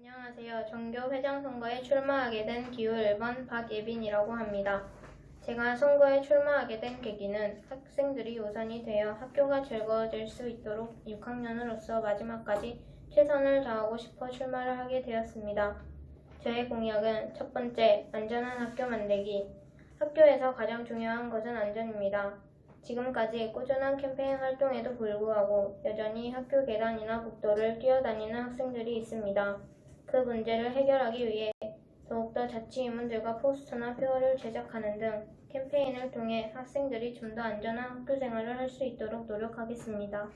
안녕하세요. 전교 회장 선거에 출마하게 된 기호 1번 박예빈이라고 합니다. 제가 선거에 출마하게 된 계기는 학생들이 우선이 되어 학교가 즐거워질 수 있도록 6학년으로서 마지막까지 최선을 다하고 싶어 출마를 하게 되었습니다. 저의 공약은 첫 번째, 안전한 학교 만들기. 학교에서 가장 중요한 것은 안전입니다. 지금까지 꾸준한 캠페인 활동에도 불구하고 여전히 학교 계단이나 복도를 뛰어다니는 학생들이 있습니다. 그 문제를 해결하기 위해 더욱더 자치위원들과 포스터나 표어를 제작하는 등 캠페인을 통해 학생들이 좀 더 안전한 학교 생활을 할 수 있도록 노력하겠습니다.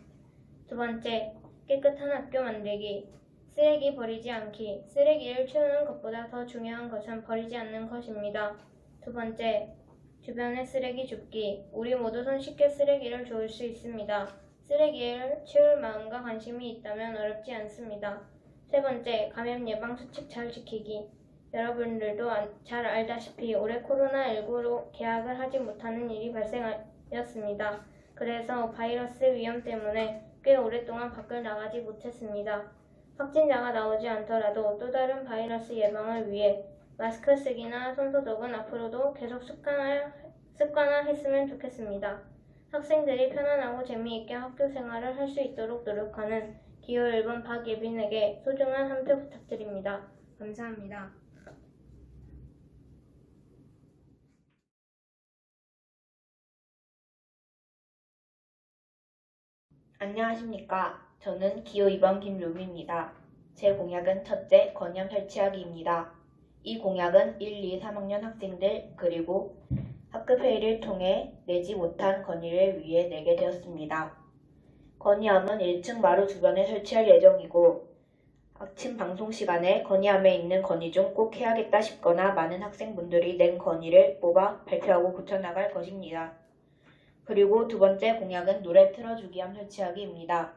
두 번째, 깨끗한 학교 만들기. 쓰레기 버리지 않기. 쓰레기를 치우는 것보다 더 중요한 것은 버리지 않는 것입니다. 두 번째, 주변에 쓰레기 줍기. 우리 모두 손쉽게 쓰레기를 주울 수 있습니다. 쓰레기를 치울 마음과 관심이 있다면 어렵지 않습니다. 세 번째, 감염 예방 수칙 잘 지키기. 여러분들도 잘 알다시피 올해 코로나19로 개학을 하지 못하는 일이 발생하였습니다. 그래서 바이러스 위험 때문에 꽤 오랫동안 밖을 나가지 못했습니다. 확진자가 나오지 않더라도 또 다른 바이러스 예방을 위해 마스크 쓰기나 손소독은 앞으로도 계속 습관화했으면 좋겠습니다. 학생들이 편안하고 재미있게 학교 생활을 할 수 있도록 노력하는 기호 1번 박예빈에게 소중한 한 표 부탁드립니다. 감사합니다. 안녕하십니까. 저는 기호 2번 김루미입니다. 제 공약은 첫째, 건염 설치하기입니다. 이 공약은 1, 2, 3학년 학생들 그리고 학급회의를 통해 내지 못한 건의를 위해 내게 되었습니다. 건의함은 1층 마루 주변에 설치할 예정이고 아침 방송 시간에 건의함에 있는 건의 중 꼭 해야겠다 싶거나 많은 학생분들이 낸 건의를 뽑아 발표하고 고쳐나갈 것입니다. 그리고 두 번째 공약은 노래 틀어주기함 설치하기입니다.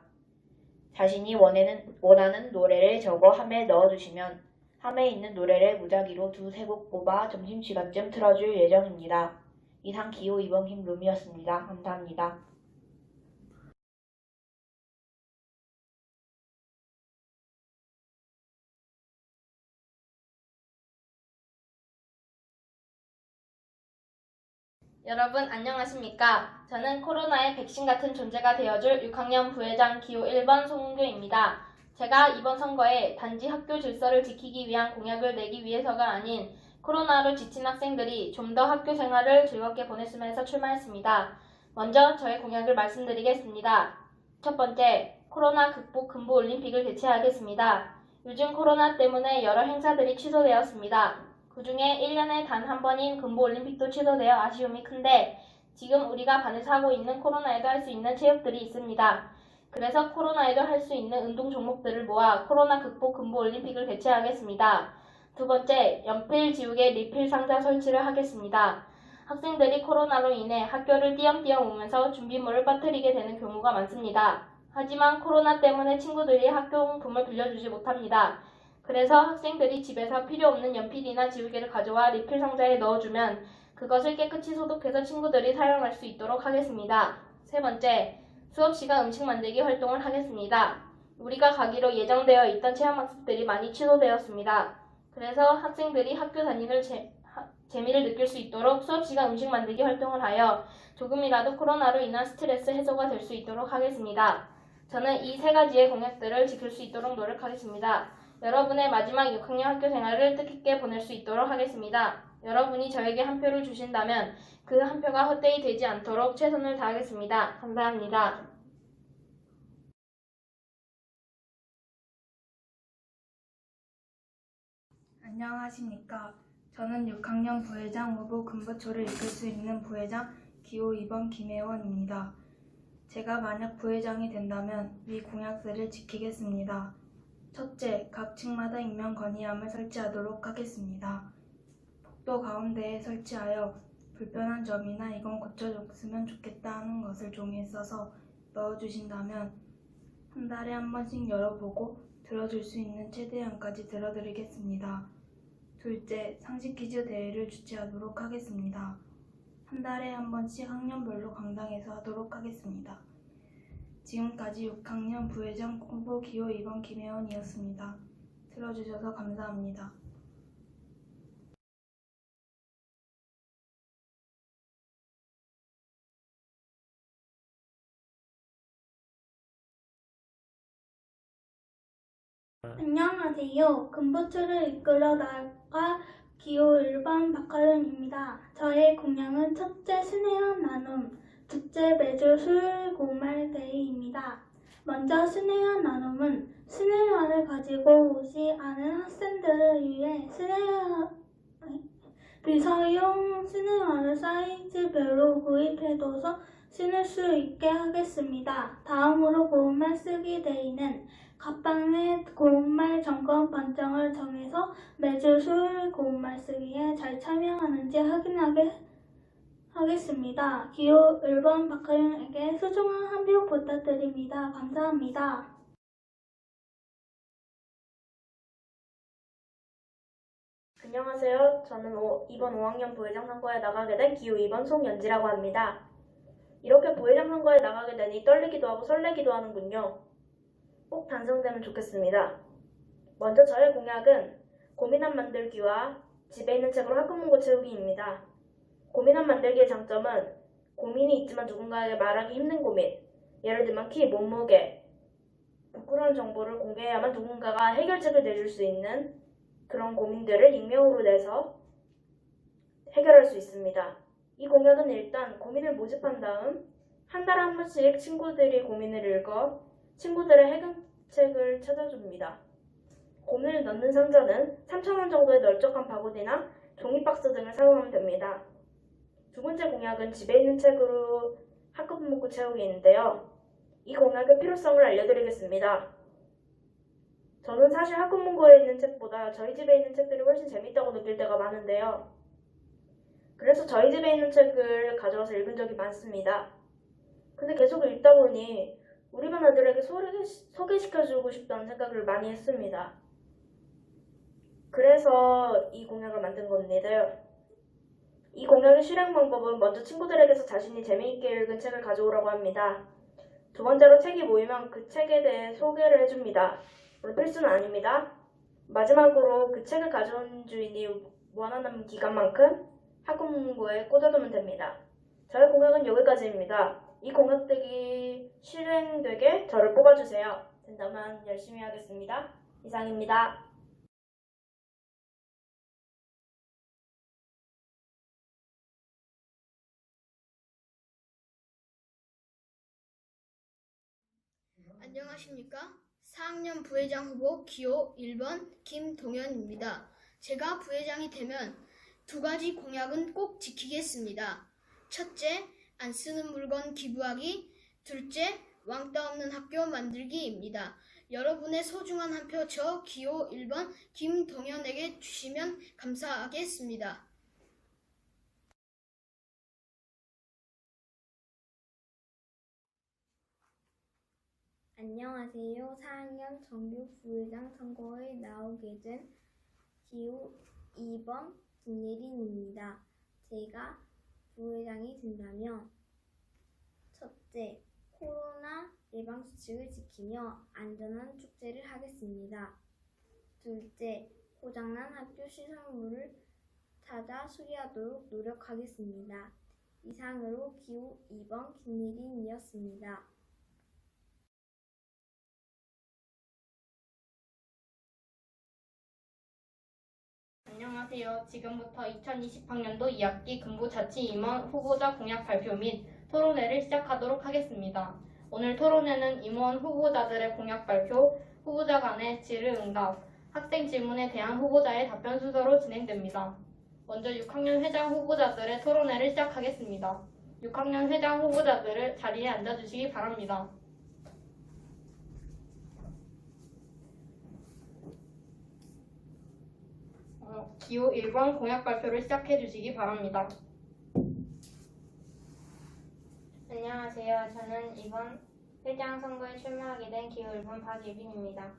자신이 원하는 노래를 적어 함에 넣어주시면 함에 있는 노래를 무작위로 2-3곡 뽑아 점심시간쯤 틀어줄 예정입니다. 이상 기호 2번 김룸이었습니다. 감사합니다. 여러분 안녕하십니까? 저는 코로나의 백신 같은 존재가 되어줄 6학년 부회장 기호 1번 송은교입니다. 제가 이번 선거에 단지 학교 질서를 지키기 위한 공약을 내기 위해서가 아닌 코로나로 지친 학생들이 좀 더 학교 생활을 즐겁게 보냈으면 해서 출마했습니다. 먼저 저의 공약을 말씀드리겠습니다. 첫 번째, 코로나 극복 금부 올림픽을 개최하겠습니다. 요즘 코로나 때문에 여러 행사들이 취소되었습니다. 그 중에 1년에 단 한 번인 금부올림픽도 취소되어 아쉬움이 큰데 지금 우리가 반에서 하고 있는 코로나에도 할 수 있는 체육들이 있습니다. 그래서 코로나에도 할 수 있는 운동 종목들을 모아 코로나 극복 금부올림픽을 개최하겠습니다. 두 번째, 연필 지우개 리필 상자 설치를 하겠습니다. 학생들이 코로나로 인해 학교를 띄엄띄엄 오면서 준비물을 빠뜨리게 되는 경우가 많습니다. 하지만 코로나 때문에 친구들이 학교용품을 빌려주지 못합니다. 그래서 학생들이 집에서 필요 없는 연필이나 지우개를 가져와 리필 상자에 넣어주면 그것을 깨끗이 소독해서 친구들이 사용할 수 있도록 하겠습니다. 세 번째, 수업시간 음식 만들기 활동을 하겠습니다. 우리가 가기로 예정되어 있던 체험학습들이 많이 취소되었습니다. 그래서 학생들이 학교 다니는 재미를 느낄 수 있도록 수업시간 음식 만들기 활동을 하여 조금이라도 코로나로 인한 스트레스 해소가 될 수 있도록 하겠습니다. 저는 이 세 가지의 공약들을 지킬 수 있도록 노력하겠습니다. 여러분의 마지막 6학년 학교 생활을 뜻깊게 보낼 수 있도록 하겠습니다. 여러분이 저에게 한 표를 주신다면 그 한 표가 헛되이 되지 않도록 최선을 다하겠습니다. 감사합니다. 안녕하십니까. 저는 6학년 부회장 후보 금부초를 이끌 수 있는 부회장 기호 2번 김혜원입니다. 제가 만약 부회장이 된다면 위 공약들을 지키겠습니다. 첫째, 각 층마다 익명 건의함을 설치하도록 하겠습니다. 복도 가운데에 설치하여 불편한 점이나 이건 고쳐줬으면 좋겠다 하는 것을 종이에 써서 넣어주신다면 한 달에 한 번씩 열어보고 들어줄 수 있는 최대한까지 들어드리겠습니다. 둘째, 상식 퀴즈 대회를 주최하도록 하겠습니다. 한 달에 한 번씩 학년별로 강당에서 하도록 하겠습니다. 지금까지 6학년 부회장 후보 기호 2번 김혜원이었습니다. 들어주셔서 감사합니다. 안녕하세요. 금보초를 이끌어 나갈 기호 1번 박하윤입니다. 저의 공약은 첫째 스네어 나눔, 둘째 매주 수요일 고말 데이입니다. 먼저 스네어 나눔은 스네어를 가지고 오지 않은 학생들을 위해 비서용 스네어를 사이즈별로 구입해둬서 신을 수 있게 하겠습니다. 다음으로 고운말 쓰기 데이는 각방의 고운말 점검 번정을 정해서 매주 수요일 고운말 쓰기에 잘 참여하는지 확인하게 하겠습니다. 기호 1번 박하윤에게 소중한 한 표 부탁드립니다. 감사합니다. 안녕하세요. 저는 이번 5학년 부회장 선거에 나가게 된 기호 2번 송연지라고 합니다. 이렇게 부회장 선거에 나가게 되니 떨리기도 하고 설레기도 하는군요. 꼭 당선되면 좋겠습니다. 먼저 저의 공약은 고민함 만들기와 집에 있는 책으로 학급 문고 채우기입니다. 고민함 만들기의 장점은 고민이 있지만 누군가에게 말하기 힘든 고민, 예를 들면 키, 몸무게, 부끄러운 정보를 공개해야만 누군가가 해결책을 내줄 수 있는 그런 고민들을 익명으로 내서 해결할 수 있습니다. 이 공약은 일단 고민을 모집한 다음 한 달에 한 번씩 친구들이 고민을 읽어 친구들의 해결책을 찾아줍니다. 고민을 넣는 상자는 3,000원 정도의 널쩍한 바구니나 종이박스 등을 사용하면 됩니다. 두 번째 공약은 집에 있는 책으로 학급 문고 채우기인데요. 이 공약의 필요성을 알려드리겠습니다. 저는 사실 학급 문고에 있는 책보다 저희 집에 있는 책들이 훨씬 재밌다고 느낄 때가 많은데요. 그래서 저희 집에 있는 책을 가져와서 읽은 적이 많습니다. 근데 계속 읽다 보니 우리 반 애들에게 소개시켜주고 싶다는 생각을 많이 했습니다. 그래서 이 공약을 만든 겁니다. 이 공약의 실행 방법은 먼저 친구들에게서 자신이 재미있게 읽은 책을 가져오라고 합니다. 두 번째로 책이 모이면 그 책에 대해 소개를 해줍니다. 물론 필수는 아닙니다. 마지막으로 그 책을 가져온 주인이 원하는 기간만큼 학급 문고에 꽂아두면 됩니다. 저의 공약은 여기까지입니다. 이 공약들이 실행되게 저를 뽑아주세요. 된다면 열심히 하겠습니다. 이상입니다. 안녕하십니까? 4학년 부회장 후보 기호 1번 김동현입니다. 제가 부회장이 되면 두 가지 공약은 꼭 지키겠습니다. 첫째, 안 쓰는 물건 기부하기. 둘째, 왕따 없는 학교 만들기입니다. 여러분의 소중한 한 표 저 기호 1번 김동현에게 주시면 감사하겠습니다. 안녕하세요. 4학년 정규 부회장 선거에 나오게 된 기호 2번 김예린입니다. 제가 부회장이 된다면 첫째, 코로나 예방수칙을 지키며 안전한 축제를 하겠습니다. 둘째, 고장난 학교 시설물을 찾아 수리하도록 노력하겠습니다. 이상으로 기호 2번 김예린이었습니다. 안녕하세요. 지금부터 2020학년도 2학기 금부자치임원 후보자 공약 발표 및 토론회를 시작하도록 하겠습니다. 오늘 토론회는 임원 후보자들의 공약 발표, 후보자 간의 질의응답, 학생 질문에 대한 후보자의 답변 순서로 진행됩니다. 먼저 6학년 회장 후보자들의 토론회를 시작하겠습니다. 6학년 회장 후보자들을 자리에 앉아주시기 바랍니다. 기호 1번 공약 발표를 시작해 주시기 바랍니다. 안녕하세요. 저는 이번 회장 선거에 출마하게 된 기호 1번 박예빈입니다.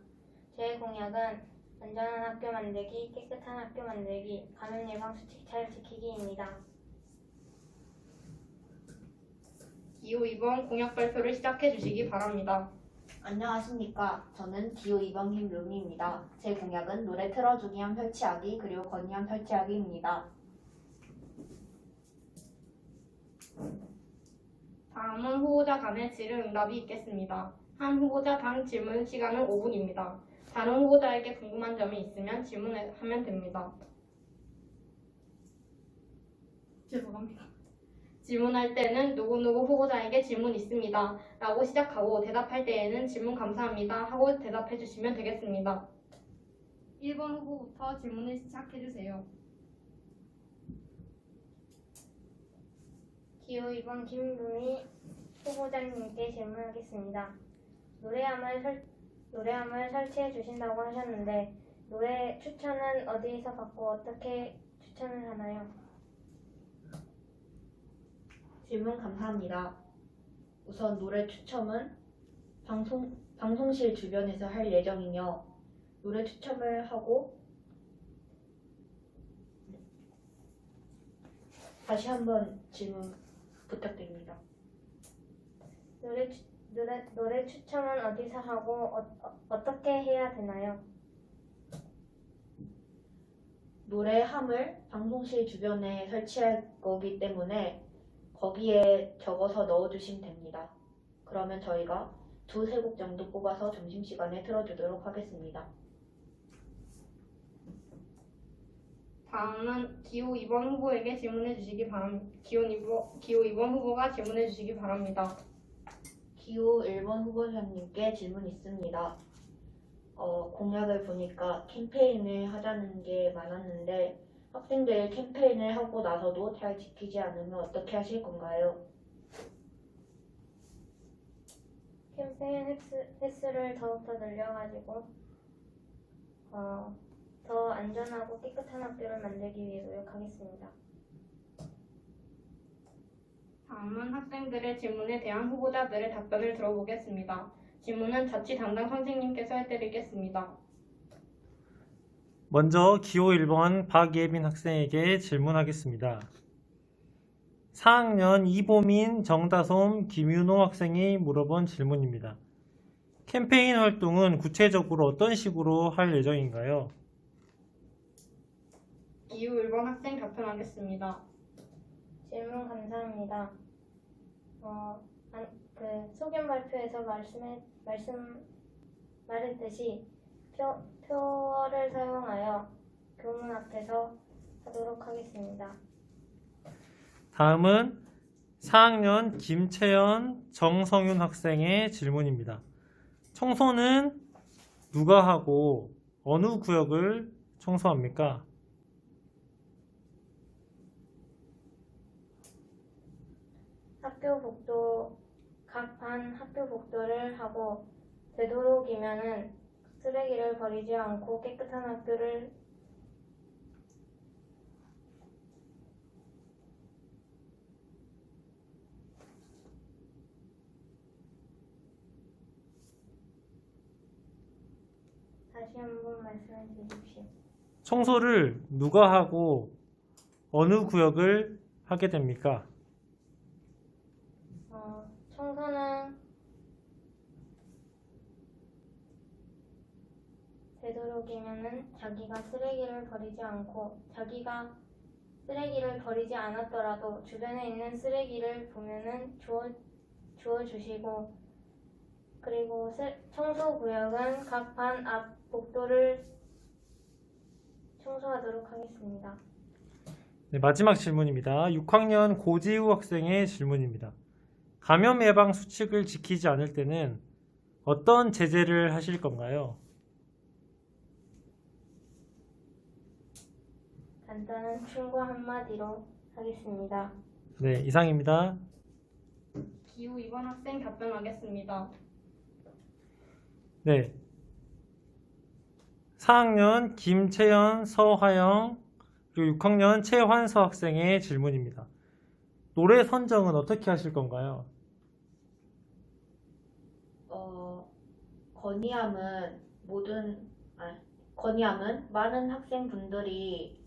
제 공약은 안전한 학교 만들기, 깨끗한 학교 만들기, 감염 예방 수칙 잘 지키기입니다. 기호 2번 공약 발표를 시작해 주시기 바랍니다. 안녕하십니까. 저는 기호 2번 김루미입니다. 제 공약은 노래 틀어주기 한 설치하기 그리고 건의 한 설치하기입니다. 다음은 후보자 간의 질의응답이 있겠습니다. 한 후보자당 질문 시간은 5분입니다. 다른 후보자에게 궁금한 점이 있으면 질문하면 됩니다. 죄송합니다. 질문할 때는 누구누구 후보자에게 질문 있습니다. 라고 시작하고 대답할 때에는 질문 감사합니다 하고 대답해 주시면 되겠습니다. 1번 후보부터 질문을 시작해 주세요. 기호 2번 김루미 후보자님께 질문하겠습니다. 노래함을 설치해 주신다고 하셨는데 노래 추천은 어디에서 받고 어떻게 추천을 하나요? 질문 감사합니다. 우선 노래 추첨은 방송실 주변에서 할 예정이며 노래 추첨을 하고 다시 한번 질문 부탁드립니다. 노래 추첨은 어디서 하고 어떻게 해야 되나요? 노래함을 방송실 주변에 설치할 거기 때문에 거기에 적어서 넣어주시면 됩니다. 그러면 저희가 2-3곡 정도 뽑아서 점심시간에 틀어주도록 하겠습니다. 다음은 기호 2번 후보에게 질문해 주시기 바랍니다. 기호 2번 후보가 질문해 주시기 바랍니다. 기호 1번 후보자님께 질문 있습니다. 공약을 보니까 캠페인을 하자는 게 많았는데 학생들 캠페인을 하고 나서도 잘 지키지 않으면 어떻게 하실 건가요? 캠페인 횟수를 더욱더 늘려가지고 더 안전하고 깨끗한 학교를 만들기 위해 노력하겠습니다. 다음은 학생들의 질문에 대한 후보자들의 답변을 들어보겠습니다. 질문은 자치 담당 선생님께서 해드리겠습니다. 먼저 기호 1번 박예빈 학생에게 질문하겠습니다. 4학년 이보민, 정다솜, 김윤호 학생이 물어본 질문입니다. 캠페인 활동은 구체적으로 어떤 식으로 할 예정인가요? 기호 1번 학생 답변하겠습니다. 질문 감사합니다. 소견 발표에서 말했듯이 표어를 사용하여 교문 앞에서 하도록 하겠습니다. 다음은 4학년 김채연, 정성윤 학생의 질문입니다. 청소는 누가 하고 어느 구역을 청소합니까? 각 반 학교 복도를 하고 되도록이면은 쓰레기를 버리지 않고 깨끗한 학교를 다시 한번 말씀해 주십시오. 청소를 누가 하고 어느 구역을 하게 됩니까? 청소는 되도록이면은 자기가 쓰레기를 버리지 않고 자기가 쓰레기를 버리지 않았더라도 주변에 있는 쓰레기를 보면은 주워 주시고 그리고 청소 구역은 각 반 앞 복도를 청소하도록 하겠습니다. 네, 마지막 질문입니다. 6학년 고지우 학생의 질문입니다. 감염 예방 수칙을 지키지 않을 때는 어떤 제재를 하실 건가요? 간단한 충고 한마디로 하겠습니다. 네, 이상입니다. 기호 2번 학생 답변하겠습니다. 네. 4학년 김채연, 서하영, 그리고 6학년 최환서 학생의 질문입니다. 노래 선정은 어떻게 하실 건가요? 건의함은 많은 학생분들이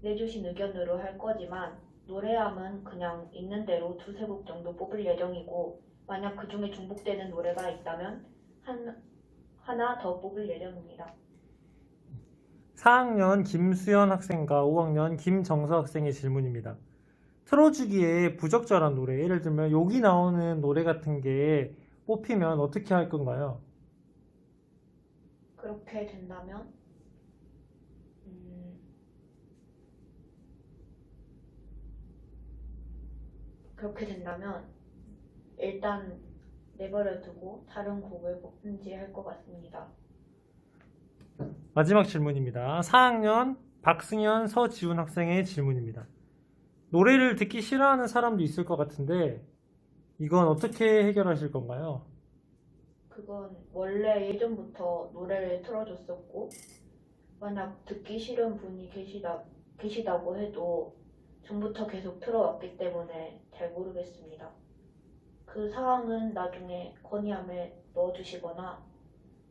내주신 의견으로 할 거지만 노래함은 그냥 있는 대로 2-3곡 정도 뽑을 예정이고 만약 그 중에 중복되는 노래가 있다면 하나 더 뽑을 예정입니다. 4학년 김수연 학생과 5학년 김정서 학생의 질문입니다. 틀어주기에 부적절한 노래, 예를 들면 여기 나오는 노래 같은 게 뽑히면 어떻게 할 건가요? 그렇게 된다면 일단 내버려 두고 다른 곡을 뽑든지 할 것 같습니다. 마지막 질문입니다. 4학년 박승현, 서지훈 학생의 질문입니다. 노래를 듣기 싫어하는 사람도 있을 것 같은데 이건 어떻게 해결하실 건가요? 그건 원래 예전부터 노래를 틀어줬었고 만약 듣기 싫은 분이 계시다고 해도 전부터 계속 틀어왔기 때문에 잘 모르겠습니다. 그 사항은 나중에 건의함을 넣어주시거나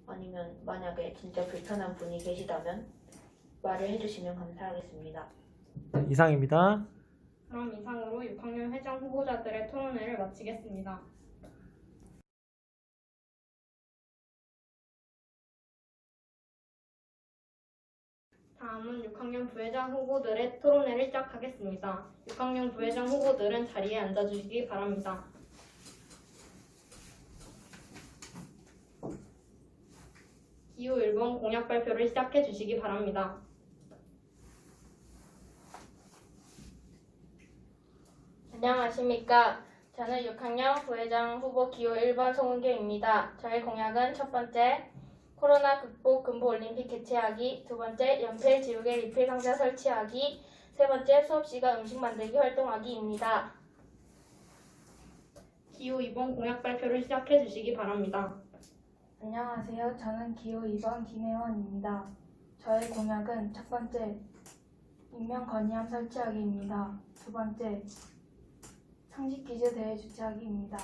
아니면 만약에 진짜 불편한 분이 계시다면 말을 해주시면 감사하겠습니다. 이상입니다. 그럼 이상으로 6학년 회장 후보자들의 토론회를 마치겠습니다. 다음은 6학년 부회장 후보들의 토론회를 시작하겠습니다. 6학년 부회장 후보들은 자리에 앉아주시기 바랍니다. 기호 1번 공약 발표를 시작해 주시기 바랍니다. 안녕하십니까. 저는 6학년 부회장 후보 기호 1번 송은교입니다. 저의 공약은 첫 번째, 코로나 극복 금보올림픽 개최하기, 두 번째, 연필 지우개 리필 상자 설치하기, 세 번째, 수업시간 음식 만들기 활동하기입니다. 기호 2번 공약 발표를 시작해 주시기 바랍니다. 안녕하세요. 저는 기호 2번 김혜원입니다. 저의 공약은 첫 번째, 익명 건의함 설치하기입니다. 두 번째, 상식 퀴즈 대회 주최하기입니다.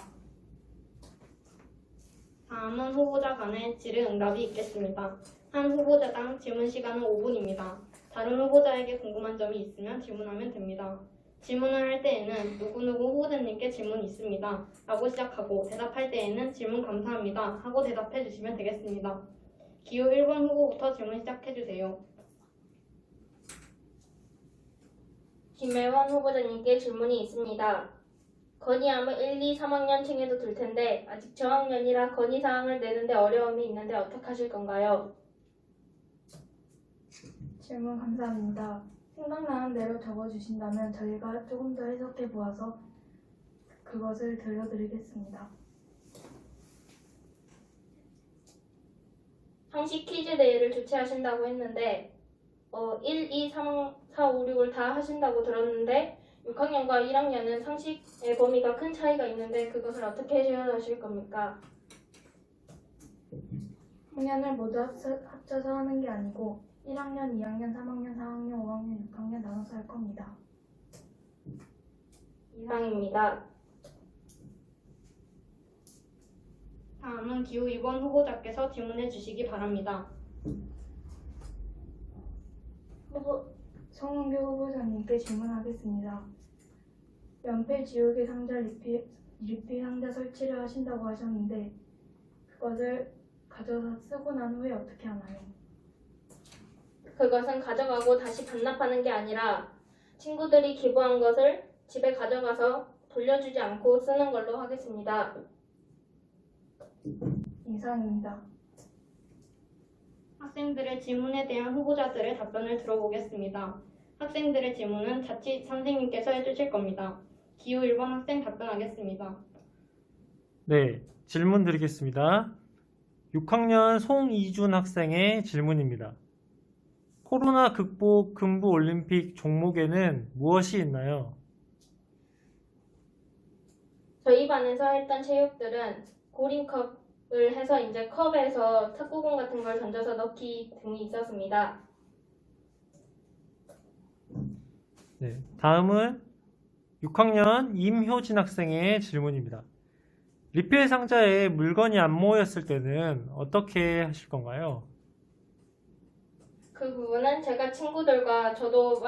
다음은 후보자 간의 질의응답이 있겠습니다. 한 후보자당 질문 시간은 5분입니다. 다른 후보자에게 궁금한 점이 있으면 질문하면 됩니다. 질문을 할 때에는 누구누구 후보자님께 질문 있습니다 라고 시작하고 대답할 때에는 질문 감사합니다 하고 대답해 주시면 되겠습니다. 기호 1번 후보부터 질문 시작해 주세요. 김혜원 후보자님께 질문이 있습니다. 건의함을 1, 2, 3학년 층에도 둘 텐데 아직 저학년이라 건의사항을 내는데 어려움이 있는데 어떻게 하실 건가요? 질문 감사합니다. 생각나는 대로 적어주신다면 저희가 조금 더 해석해 보아서 그것을 들려드리겠습니다. 상식 퀴즈 대회를 주최하신다고 했는데 1, 2, 3, 4, 5, 6을 다 하신다고 들었는데 6학년과 1학년은 상식의 범위가 큰 차이가 있는데 그것을 어떻게 해결하실 겁니까? 학년을 모두 합쳐서 하는 게 아니고 1학년, 2학년, 3학년, 4학년, 5학년, 6학년 나눠서 할 겁니다. 이상입니다. 다음은 기호 2번 후보자께서 질문해 주시기 바랍니다. 송은교 후보자님께 질문하겠습니다. 연필 지우개 상자 리필 상자 설치를 하신다고 하셨는데 그것을 가져서 쓰고 난 후에 어떻게 하나요? 그것은 가져가고 다시 반납하는 게 아니라 친구들이 기부한 것을 집에 가져가서 돌려주지 않고 쓰는 걸로 하겠습니다. 이상입니다. 학생들의 질문에 대한 후보자들의 답변을 들어보겠습니다. 학생들의 질문은 자칫 선생님께서 해주실 겁니다. 기호 1번 학생 답변하겠습니다. 네, 질문 드리겠습니다. 6학년 송이준 학생의 질문입니다. 코로나 극복 금부올림픽 종목에는 무엇이 있나요? 저희 반에서 했던 체육들은 고림컵을 해서 이제 컵에서 탁구공 같은 걸 던져서 넣기 등이 있었습니다. 네, 다음은 6학년 임효진 학생의 질문입니다. 리필 상자에 물건이 안 모였을 때는 어떻게 하실 건가요? 그 부분은 제가 친구들과 저도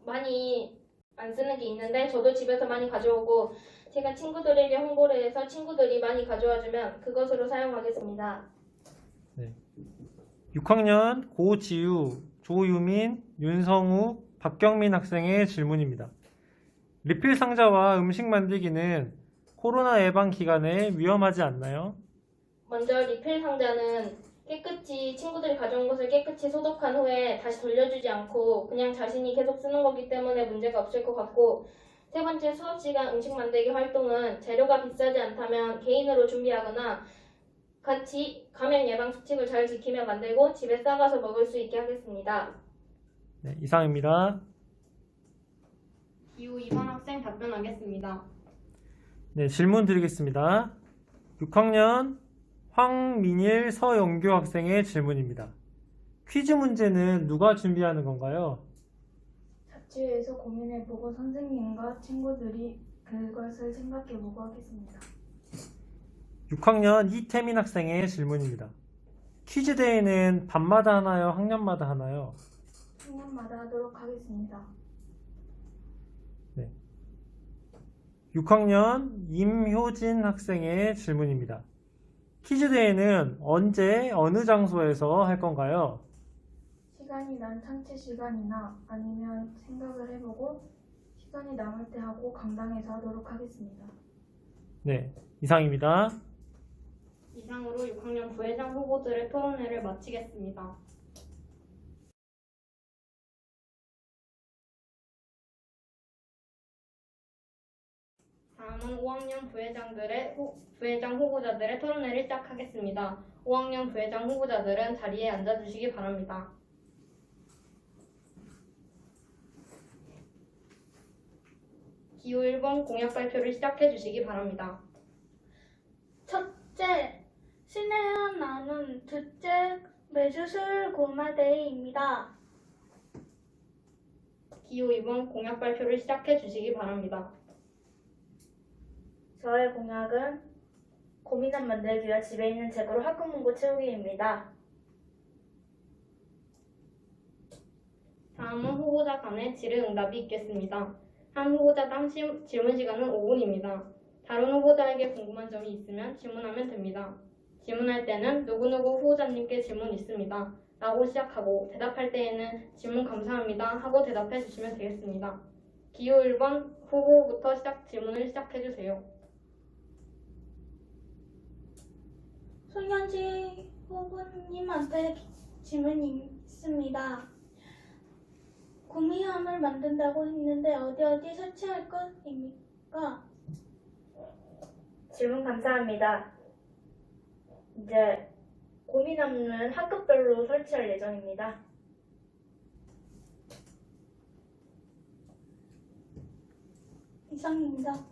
많이 안 쓰는 게 있는데 저도 집에서 많이 가져오고 제가 친구들에게 홍보를 해서 친구들이 많이 가져와 주면 그것으로 사용하겠습니다. 6학년 고지우, 조유민, 윤성우, 박경민 학생의 질문입니다. 리필 상자와 음식 만들기는 코로나 예방 기간에 위험하지 않나요? 먼저 리필 상자는 깨끗이 친구들이 가져온 것을 깨끗이 소독한 후에 다시 돌려주지 않고 그냥 자신이 계속 쓰는 거기 때문에 문제가 없을 것 같고, 세 번째, 수업 시간 음식 만들기 활동은 재료가 비싸지 않다면 개인으로 준비하거나 같이 감염 예방 수칙을 잘 지키며 만들고 집에 싸가서 먹을 수 있게 하겠습니다. 네, 이상입니다. 기호 2번 학생 답변하겠습니다. 네, 질문 드리겠습니다. 6학년 황민일, 서영교 학생의 질문입니다. 퀴즈 문제는 누가 준비하는 건가요? 자취해서 고민해보고 선생님과 친구들이 그것을 생각해보고 하겠습니다. 6학년 이태민 학생의 질문입니다. 퀴즈 대회는 반마다 하나요? 학년마다 하나요? 학년마다 하도록 하겠습니다. 6학년 임효진 학생의 질문입니다. 퀴즈 대회는 언제, 어느 장소에서 할 건가요? 시간이 난 창체 시간이나 아니면 생각을 해보고 시간이 남을 때 하고 강당에서 하도록 하겠습니다. 네, 이상입니다. 이상으로 6학년 부회장 후보들의 토론회를 마치겠습니다. 다음은 5학년 부회장 후보자들의 토론회를 시작하겠습니다. 5학년 부회장 후보자들은 자리에 앉아주시기 바랍니다. 기호 1번 공약 발표를 시작해 주시기 바랍니다. 첫째, 신혜연 나눔. 둘째, 매주 수요일 고마데이입니다. 기호 2번 공약 발표를 시작해 주시기 바랍니다. 저의 공약은 고민함 만들기와 집에 있는 책으로 학급 문고 채우기입니다. 다음은 후보자 간의 질의응답이 있겠습니다. 한 후보자당 질문 시간은 5분입니다. 다른 후보자에게 궁금한 점이 있으면 질문하면 됩니다. 질문할 때는 누구누구 후보자님께 질문 있습니다 라고 시작하고, 대답할 때에는 질문 감사합니다 하고 대답해 주시면 되겠습니다. 기호 1번 후보부터 질문을 시작해 주세요. 송현지 후보님한테 질문이 있습니다. 구미함을 만든다고 했는데 어디 설치할 것입니까? 질문 감사합니다. 이제 고민함은 학급별로 설치할 예정입니다. 이상입니다.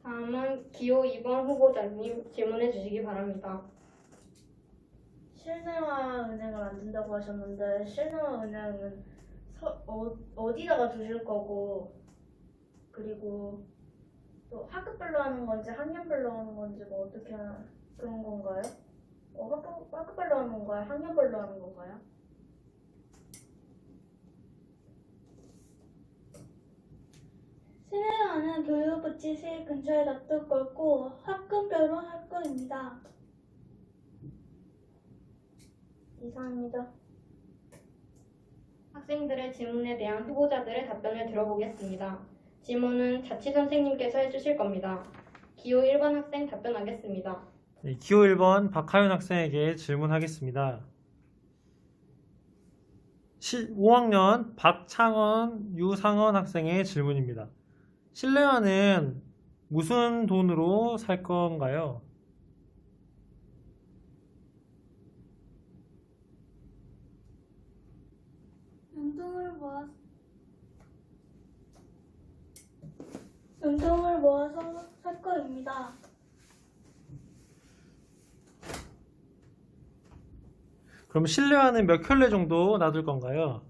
다음은 기호 2번 후보자님 질문해 주시기 바랍니다. 실내화은행을 만든다고 하셨는데 실내화은행은 어디다가 두실 거고, 그리고 또 학급별로 하는 건지 학년별로 하는 건지 뭐 어떻게 그런 건가요? 학급별로 하는 건가요? 학년별로 하는 건가요? 신혜연은 교육부치실 근처에 놔둘 거고 학급별로 할 거입니다. 이상입니다. 학생들의 질문에 대한 후보자들의 답변을 들어보겠습니다. 질문은 자취 선생님께서 해주실 겁니다. 기호 1번 학생 답변하겠습니다. 네, 기호 1번 박하윤 학생에게 질문하겠습니다. 5학년 박창원, 유상원 학생의 질문입니다. 실내화는 무슨 돈으로 살 건가요? 운동을 모아서 살 거입니다. 그럼 실내화는 몇 켤레 정도 놔둘 건가요?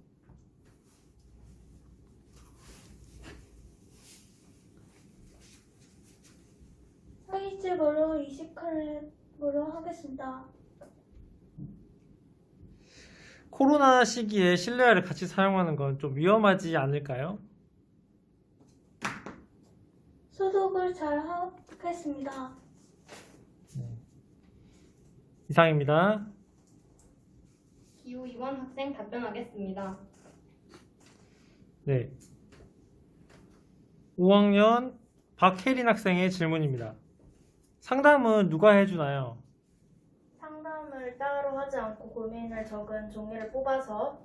사이즈별로 20컬렉으로 하겠습니다. 코로나 시기에 실내화를 같이 사용하는 건 좀 위험하지 않을까요? 소독을 잘 하겠습니다. 이상입니다. 기호 2번 학생 답변하겠습니다. 네. 5학년 박혜린 학생의 질문입니다. 상담은 누가 해주나요? 상담을 따로 하지 않고 고민을 적은 종이를 뽑아서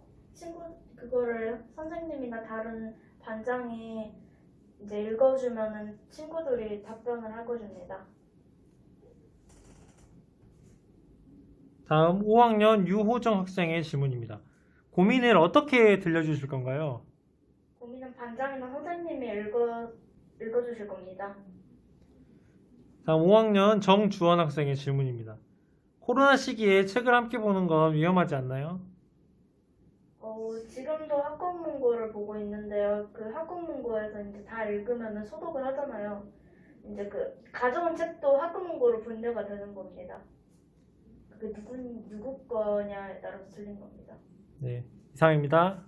그거를 선생님이나 다른 반장이 이제 읽어주면은 친구들이 답변을 하고 줍니다. 다음 5학년 유호정 학생의 질문입니다. 고민을 어떻게 들려주실 건가요? 고민은 반장이나 선생님이 읽어주실 겁니다. 다음 5학년 정주원 학생의 질문입니다. 코로나 시기에 책을 함께 보는 건 위험하지 않나요? 지금도 학국문고를 보고 있는데요. 그 학국문고에서 이제 다 읽으면은 소독을 하잖아요. 이제 그 가져온 책도 학국문고로 분류가 되는 겁니다. 그게 누구 거냐에 따라서 틀린 겁니다. 네, 이상입니다.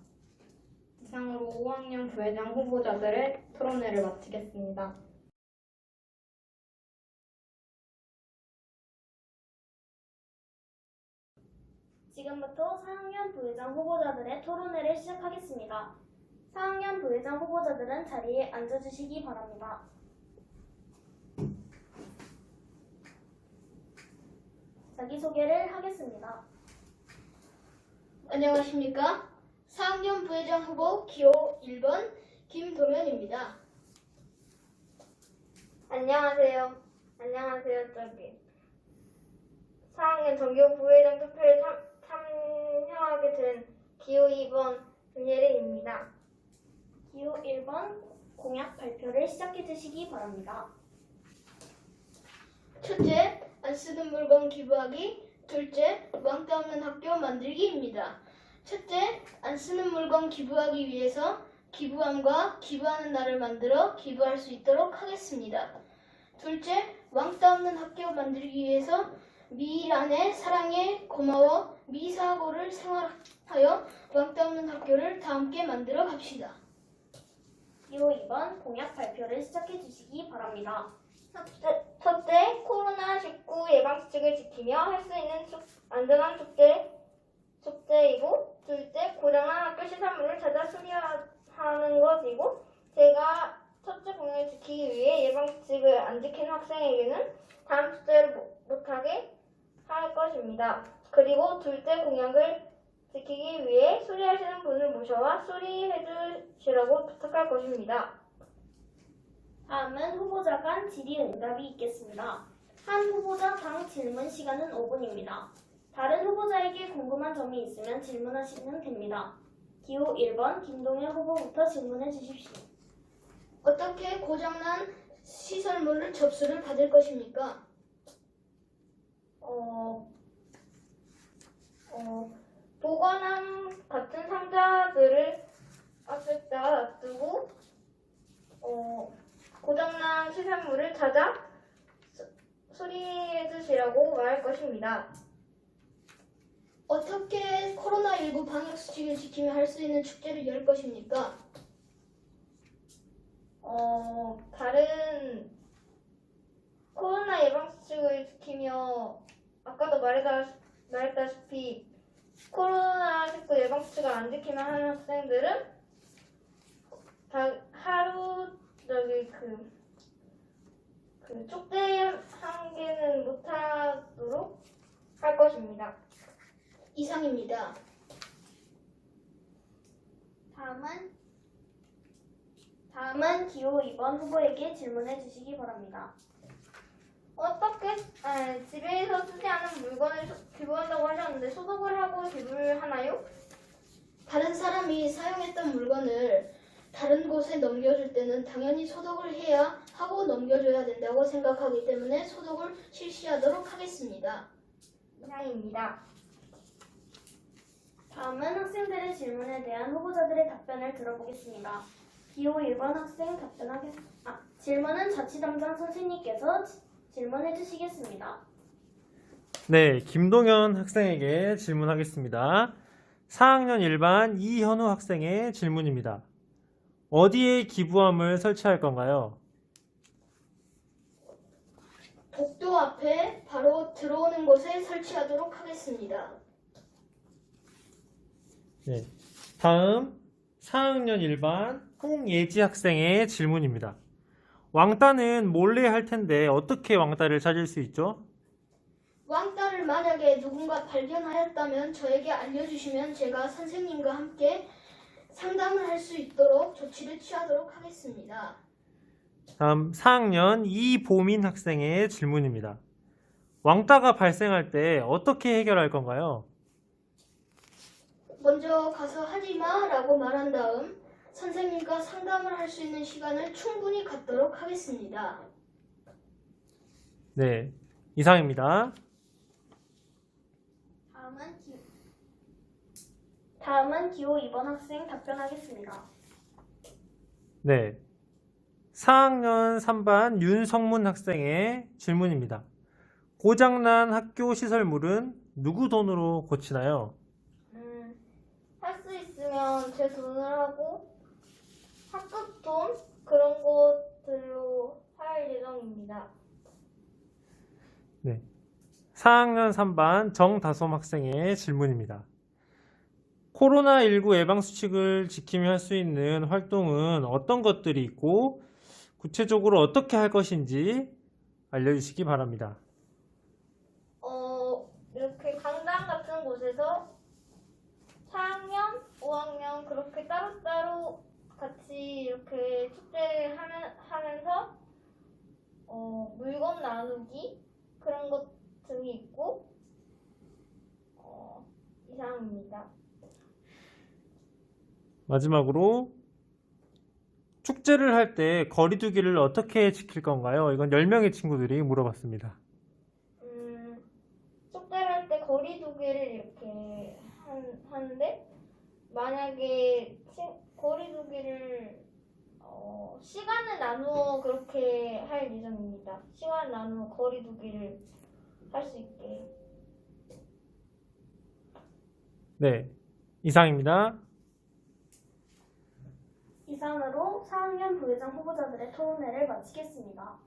이상으로 5학년 부회장 후보자들의 토론회를 마치겠습니다. 지금부터 4학년 부회장 후보자들의 토론회를 시작하겠습니다. 4학년 부회장 후보자들은 자리에 앉아주시기 바랍니다. 자기소개를 하겠습니다. 안녕하십니까? 4학년 부회장 후보 기호 1번 김동현입니다. 안녕하세요. 저기 4학년 정규 부회장 투표에 참여하게 된 기호 2번 김예린입니다. 기호 1번 공약 발표를 시작해 주시기 바랍니다. 첫째, 안 쓰는 물건 기부하기. 둘째, 왕따 없는 학교 만들기입니다. 첫째, 안 쓰는 물건 기부하기 위해서 기부함과 기부하는 날을 만들어 기부할 수 있도록 하겠습니다. 둘째, 왕따 없는 학교 만들기 위해서 미란의 사랑에 고마워 미사고를 생활하여 왕따 없는 학교를 다 함께 만들어 갑시다. 기호 2번 공약 발표를 시작해 주시기 바랍니다. 첫째, 코로나19 예방수칙을 지키며 할 수 있는 안전한 축제이고, 둘째, 고장난 학교 시설물을 찾아 수리하는 것이고, 제가 첫째 공약을 지키기 위해 예방수칙을 안 지키는 학생에게는 다음 축제를 못하게 할 것입니다. 그리고 둘째 공약을 지키기 위해 수리하시는 분을 모셔와 수리해 주시라고 부탁할 것입니다. 다음은 후보자 간 질의응답이 있겠습니다. 한 후보자당 질문 시간은 5분입니다. 다른 후보자에게 궁금한 점이 있으면 질문하시면 됩니다. 기호 1번 김동현 후보부터 질문해 주십시오. 어떻게 고장난 시설물을 접수를 받을 것입니까? 보관함 같은 상자들을 앞에다 두고 고장난 시설물을 찾아 수리해 주시라고 말할 것입니다. 어떻게 코로나19 방역 수칙을 지키며 할 수 있는 축제를 열 것입니까? 다른 코로나 예방 수칙을 지키며 아까도 말했다시피 코로나19 예방 수칙을 안 지키며 하는 학생들은 하루 그 축제 한 개는 못하도록 할 것입니다. 이상입니다. 다음은 기호 2번 후보에게 질문해 주시기 바랍니다. 어떻게 집에서 쓰지 않은 물건을 기부한다고 하셨는데 소독을 하고 기부를 하나요? 다른 사람이 사용했던 물건을 다른 곳에 넘겨줄 때는 당연히 소독을 해야 하고 넘겨줘야 된다고 생각하기 때문에 소독을 실시하도록 하겠습니다. 이상입니다. 다음은 학생들의 질문에 대한 후보자들의 답변을 들어보겠습니다. 기호 1번 학생 질문은 자치담당 선생님께서 질문해 주시겠습니다. 네, 김동현 학생에게 질문하겠습니다. 4학년 1반 이현우 학생의 질문입니다. 어디에 기부함을 설치할 건가요? 복도 앞에 바로 들어오는 곳에 설치하도록 하겠습니다. 네. 다음 4학년 1반 홍예지 학생의 질문입니다. 왕따는 몰래 할 텐데 어떻게 왕따를 찾을 수 있죠? 왕따를 만약에 누군가 발견하였다면 저에게 알려주시면 제가 선생님과 함께 상담을 할 수 있도록 조치를 취하도록 하겠습니다. 다음 4학년 이보민 학생의 질문입니다. 왕따가 발생할 때 어떻게 해결할 건가요? 먼저 가서 하지마 라고 말한 다음 선생님과 상담을 할 수 있는 시간을 충분히 갖도록 하겠습니다. 네, 이상입니다. 다음은 기호 2번 학생 답변하겠습니다. 네, 4학년 3반 윤성문 학생의 질문입니다. 고장난 학교 시설물은 누구 돈으로 고치나요? 할 수 있으면 제 돈을 하고 학급 돈 그런 것들로 할 예정입니다. 네, 4학년 3반 정다솜 학생의 질문입니다. 코로나19 예방수칙을 지키며 할 수 있는 활동은 어떤 것들이 있고 구체적으로 어떻게 할 것인지 알려주시기 바랍니다. 이렇게 강당 같은 곳에서 4학년, 5학년 그렇게 따로따로 같이 이렇게 축제를 하면서 물건 나누기 그런 것 등이 있고 이상입니다. 마지막으로 축제를 할 때 거리두기를 어떻게 지킬 건가요? 이건 10명의 친구들이 물어봤습니다. 축제를 할 때 거리두기를 이렇게 하는데 만약에 거리두기를 시간을 나누어 그렇게 할 예정입니다. 시간을 나누어 거리두기를 할 수 있게. 네, 이상입니다. 이상으로 4학년 부회장 후보자들의 토론회를 마치겠습니다.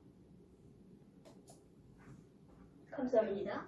감사합니다.